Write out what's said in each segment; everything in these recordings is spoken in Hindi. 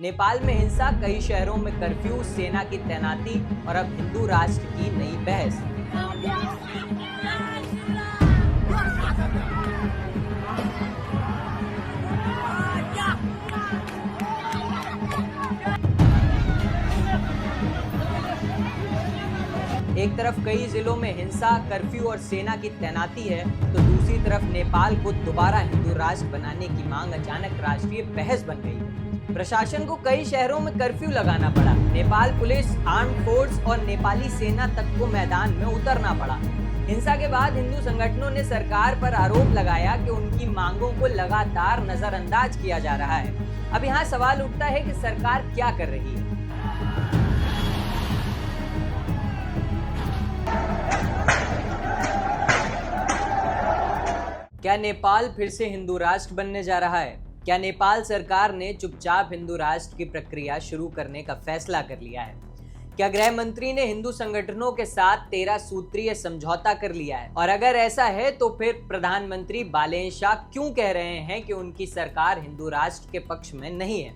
नेपाल में हिंसा, कई शहरों में कर्फ्यू, सेना की तैनाती और अब हिंदू राष्ट्र की नई बहस। एक तरफ कई जिलों में हिंसा, कर्फ्यू और सेना की तैनाती है, तो दूसरी तरफ नेपाल को दोबारा हिंदू राष्ट्र बनाने की मांग अचानक राष्ट्रीय बहस बन गई। प्रशासन को कई शहरों में कर्फ्यू लगाना पड़ा। नेपाल पुलिस, आर्म फोर्स और नेपाली सेना तक को मैदान में उतरना पड़ा। हिंसा के बाद हिंदू संगठनों ने सरकार पर आरोप लगाया कि उनकी मांगों को लगातार नजरअंदाज किया जा रहा है। अब यहाँ सवाल उठता है कि सरकार क्या कर रही है। क्या नेपाल फिर से हिंदू राष्ट्र बनने जा रहा है? क्या नेपाल सरकार ने चुपचाप हिंदू राष्ट्र की प्रक्रिया शुरू करने का फैसला कर लिया है? क्या गृह मंत्री ने हिंदू संगठनों के साथ 13 सूत्रीय समझौता कर लिया है? और अगर ऐसा है तो फिर प्रधानमंत्री बालेन शाह क्यों कह रहे हैं कि उनकी सरकार हिंदू राष्ट्र के पक्ष में नहीं है?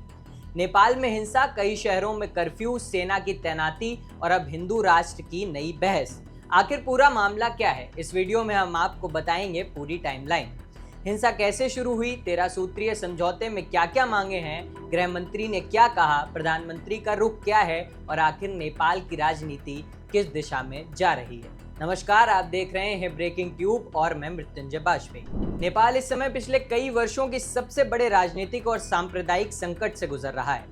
नेपाल में हिंसा, कई शहरों में कर्फ्यू, सेना की तैनाती और अब हिंदू राष्ट्र की नई बहस। आखिर पूरा मामला क्या है? इस वीडियो में हम आपको बताएंगे पूरी टाइमलाइन। हिंसा कैसे शुरू हुई, 13 सूत्रीय समझौते में क्या क्या मांगे हैं, गृह मंत्री ने क्या कहा, प्रधानमंत्री का रुख क्या है और आखिर नेपाल की राजनीति किस दिशा में जा रही है। नमस्कार, आप देख रहे हैं ब्रेकिंग ट्यूब और मैं मृत्युंजय बाजपेयी। नेपाल इस समय पिछले कई वर्षों की सबसे बड़े राजनीतिक और सांप्रदायिक संकट से गुजर रहा है।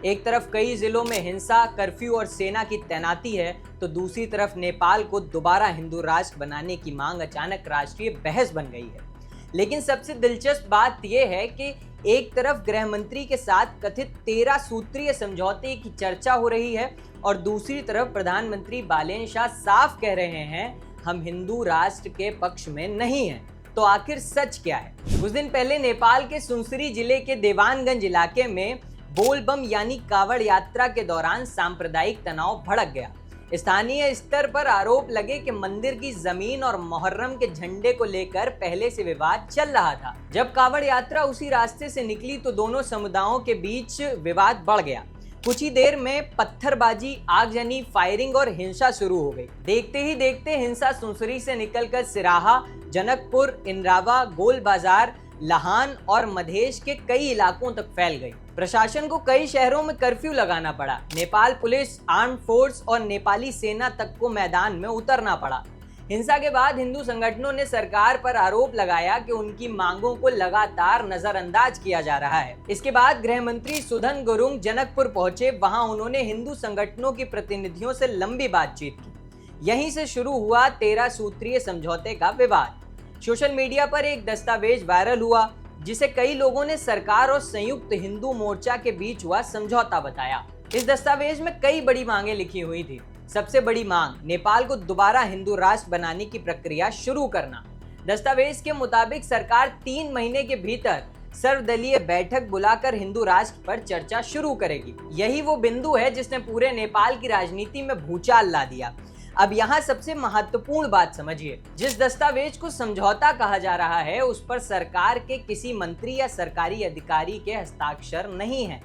एक तरफ कई जिलों में हिंसा, कर्फ्यू और सेना की तैनाती है, तो दूसरी तरफ नेपाल को दोबारा हिंदू राष्ट्र बनाने की मांग अचानक राष्ट्रीय बहस बन गई है। लेकिन सबसे दिलचस्प बात यह है कि एक तरफ गृह मंत्री के साथ कथित 13 सूत्रीय समझौते की चर्चा हो रही है और दूसरी तरफ प्रधानमंत्री बालेन शाह साफ कह रहे हैं हम हिंदू राष्ट्र के पक्ष में नहीं हैं। तो आखिर सच क्या है? कुछ दिन पहले नेपाल के सुनसरी जिले के देवानगंज इलाके में बोलबम यानी कावड़ यात्रा के दौरान सांप्रदायिक तनाव भड़क गया। स्थानीय स्तर पर आरोप लगे कि मंदिर की जमीन और मुहर्रम के झंडे को लेकर पहले से विवाद चल रहा था। जब कावड़ यात्रा उसी रास्ते से निकली तो दोनों समुदायों के बीच विवाद बढ़ गया। कुछ ही देर में पत्थरबाजी, आगजनी, फायरिंग और हिंसा शुरू हो गई। देखते ही देखते हिंसा सुनसरी से निकलकर सिराहा, जनकपुर, इंद्रावा, गोल बाजार, लाहान और मधेश के कई इलाकों तक फैल गई। प्रशासन को कई शहरों में कर्फ्यू लगाना पड़ा। नेपाल पुलिस, आर्म फोर्स और नेपाली सेना तक को मैदान में उतरना पड़ा। हिंसा के बाद हिंदू संगठनों ने सरकार पर आरोप लगाया कि उनकी मांगों को लगातार नजरअंदाज किया जा रहा है। इसके बाद गृह मंत्री सुधन गुरुंग जनकपुर पहुंचे। वहां उन्होंने हिंदू संगठनों के प्रतिनिधियों से लंबी बातचीत की। यहीं से शुरू हुआ 13 सूत्रीय समझौते का विवाद। सोशल मीडिया पर एक दस्तावेज वायरल हुआ जिसे कई लोगों ने सरकार और संयुक्त हिंदू मोर्चा के बीच हुआ समझौता बताया। इस दस्तावेज में कई बड़ी मांगे लिखी हुई थी। सबसे बड़ी मांग, नेपाल को दोबारा हिंदू राष्ट्र बनाने की प्रक्रिया शुरू करना। दस्तावेज के मुताबिक सरकार 3 महीने के भीतर सर्वदलीय बैठक बुलाकर हिंदू राष्ट्र पर चर्चा शुरू करेगी। यही वो बिंदु है जिसने पूरे नेपाल की राजनीति में भूचाल ला दिया। अब यहाँ सबसे महत्वपूर्ण बात समझिए, जिस दस्तावेज को समझौता कहा जा रहा है उस पर सरकार के किसी मंत्री या सरकारी अधिकारी के हस्ताक्षर नहीं है।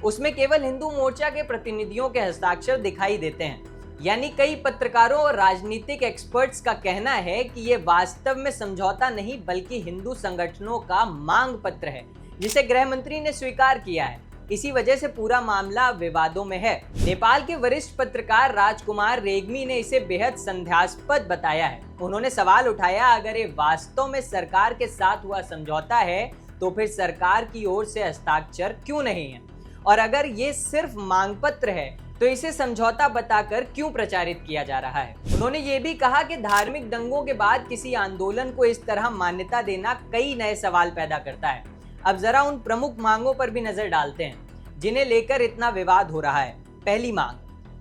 उसमें केवल हिंदू मोर्चा के प्रतिनिधियों के हस्ताक्षर दिखाई देते हैं। यानी कई पत्रकारों और राजनीतिक एक्सपर्ट्स का कहना है कि ये वास्तव में समझौता नहीं बल्कि हिंदू संगठनों का मांग पत्र है, जिसे गृह मंत्री ने स्वीकार किया है। इसी वजह से पूरा मामला विवादों में है। नेपाल के वरिष्ठ पत्रकार राजकुमार रेग्मी ने इसे बेहद संदेहास्पद बताया है। उन्होंने सवाल उठाया, अगर ये वास्तव में सरकार के साथ हुआ समझौता है तो फिर सरकार की ओर से हस्ताक्षर क्यों नहीं है? और अगर ये सिर्फ मांग पत्र है तो इसे समझौता बताकर क्यों प्रचारित किया जा रहा है? उन्होंने ये भी कहा कि धार्मिक दंगों के बाद किसी आंदोलन को इस तरह मान्यता देना कई नए सवाल पैदा करता है। अब जरा उन प्रमुख मांगों पर भी नजर डालते हैं जिन्हें लेकर इतना विवाद हो रहा है। पहली मांग,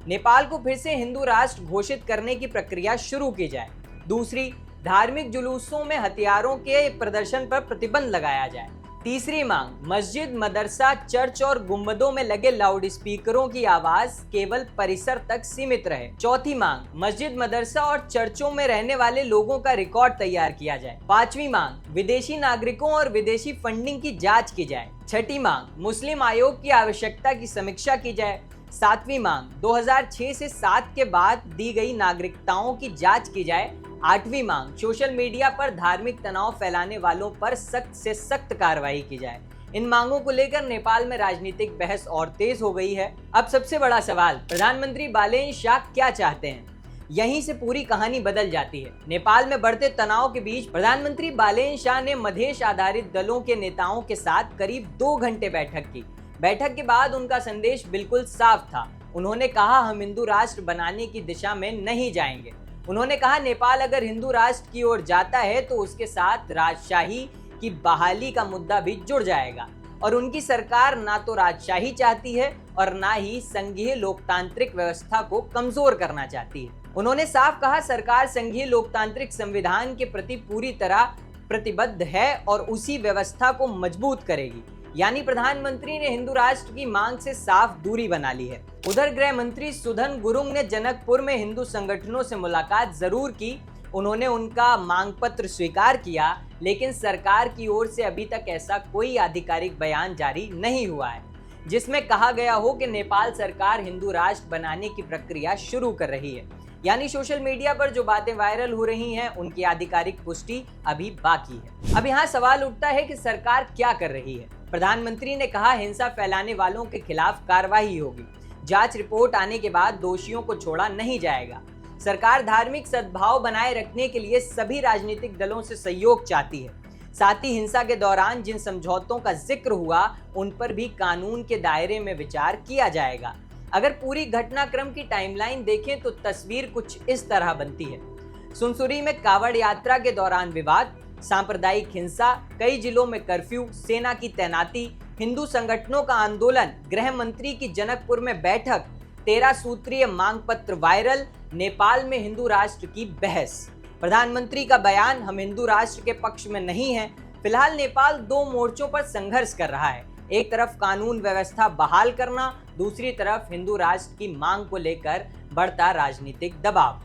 नेपाल को फिर से हिंदू राष्ट्र घोषित करने की प्रक्रिया शुरू की जाए। दूसरी, धार्मिक जुलूसों में हथियारों के प्रदर्शन पर प्रतिबंध लगाया जाए। तीसरी मांग, मस्जिद, मदरसा, चर्च और गुंबदों में लगे लाउड स्पीकरों की आवाज केवल परिसर तक सीमित रहे। चौथी मांग, मस्जिद, मदरसा और चर्चों में रहने वाले लोगों का रिकॉर्ड तैयार किया जाए। पांचवी मांग, विदेशी नागरिकों और विदेशी फंडिंग की जांच की जाए। छठी मांग, मुस्लिम आयोग की आवश्यकता की समीक्षा की जाए। सातवीं मांग, 2006 से 7 के बाद दी गई नागरिकताओं की जांच की जाए। आठवीं मांग, सोशल मीडिया पर धार्मिक तनाव फैलाने वालों पर सख्त से सख्त कार्रवाई की जाए। इन मांगों को लेकर नेपाल में राजनीतिक बहस और तेज हो गई है। अब सबसे बड़ा सवाल, प्रधानमंत्री बालेन शाह क्या चाहते हैं? यहीं से पूरी कहानी बदल जाती है। नेपाल में बढ़ते तनाव के बीच प्रधानमंत्री बालेन शाह ने मधेश आधारित दलों के नेताओं के साथ करीब 2 घंटे बैठक की। बैठक के बाद उनका संदेश बिल्कुल साफ था। उन्होंने कहा, हम हिंदू राष्ट्र बनाने की दिशा में नहीं जाएंगे। उन्होंने कहा, नेपाल अगर हिंदू राष्ट्र की ओर जाता है तो उसके साथ राजशाही की बहाली का मुद्दा भी जुड़ जाएगा। और उनकी सरकार ना तो राजशाही चाहती है और ना ही संघीय लोकतांत्रिक व्यवस्था को कमजोर करना चाहती है। उन्होंने साफ कहा, सरकार संघीय लोकतांत्रिक संविधान के प्रति पूरी तरह प्रतिबद्ध है और उसी व्यवस्था को मजबूत करेगी। यानी प्रधानमंत्री ने हिंदू राष्ट्र की मांग से साफ दूरी बना ली है। उधर गृह मंत्री सुधन गुरुंग ने जनकपुर में हिंदू संगठनों से मुलाकात जरूर की। उन्होंने उनका मांग पत्र स्वीकार किया, लेकिन सरकार की ओर से अभी तक ऐसा कोई आधिकारिक बयान जारी नहीं हुआ है जिसमें कहा गया हो कि नेपाल सरकार हिंदू राष्ट्र बनाने की प्रक्रिया शुरू कर रही है। यानी सोशल मीडिया पर जो बातें वायरल हो रही हैं, उनकी आधिकारिक पुष्टि अभी बाकी है। अब यहाँ सवाल उठता है कि सरकार क्या कर रही है। प्रधानमंत्री ने कहा, हिंसा फैलाने वालों के खिलाफ कार्रवाई होगी। जांच रिपोर्ट आने के बाद दोषियों को छोड़ा नहीं जाएगा। सरकार धार्मिक सद्भाव बनाए रखने के लिए सभी राजनीतिक दलों से सहयोग चाहती है। साथ ही हिंसा के दौरान जिन समझौतों का जिक्र हुआ, उन पर भी कानून के दायरे में विचार किया जाएगा। अगर पूरी घटनाक्रम की टाइमलाइन देखें तो तस्वीर कुछ इस तरह बनती है। सुनसुरी में कांवड़ यात्रा के दौरान विवाद, सांप्रदायिक हिंसा, कई जिलों में कर्फ्यू, सेना की तैनाती, हिंदू संगठनों का आंदोलन, गृह मंत्री की जनकपुर में बैठक, 13 सूत्रीय मांग पत्र वायरल, नेपाल में हिंदू राष्ट्र की बहस। प्रधानमंत्री का बयान, हम हिंदू राष्ट्र के पक्ष में नहीं हैं। फिलहाल नेपाल 2 मोर्चों पर संघर्ष कर रहा है। एक तरफ कानून व्यवस्था बहाल करना, दूसरी तरफ हिंदू राष्ट्र की मांग को लेकर बढ़ता राजनीतिक दबाव।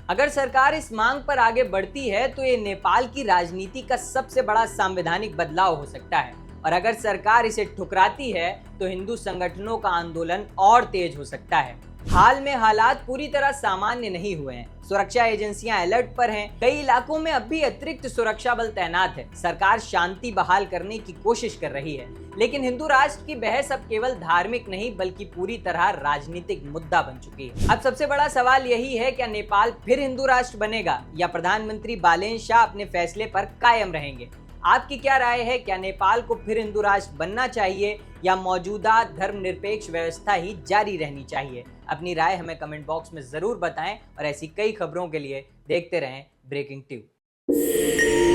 अगर सरकार इस मांग पर आगे बढ़ती है तो ये नेपाल की राजनीति का सबसे बड़ा संवैधानिक बदलाव हो सकता है। और अगर सरकार इसे ठुकराती है तो हिंदू संगठनों का आंदोलन और तेज हो सकता है। हाल में हालात पूरी तरह सामान्य नहीं हुए हैं। सुरक्षा एजेंसियां अलर्ट पर हैं। कई इलाकों में अब भी अतिरिक्त सुरक्षा बल तैनात है। सरकार शांति बहाल करने की कोशिश कर रही है, लेकिन हिंदू राष्ट्र की बहस अब केवल धार्मिक नहीं बल्कि पूरी तरह राजनीतिक मुद्दा बन चुकी है। अब सबसे बड़ा सवाल यही है, क्या नेपाल फिर हिंदू राष्ट्र बनेगा या प्रधानमंत्री बालेन शाह अपने फैसले पर कायम रहेंगे? आपकी क्या राय है? क्या नेपाल को फिर हिंदू राष्ट्र बनना चाहिए या मौजूदा धर्मनिरपेक्ष व्यवस्था ही जारी रहनी चाहिए? अपनी राय हमें कमेंट बॉक्स में जरूर बताएं और ऐसी कई खबरों के लिए देखते रहें ब्रेकिंग ट्यूब।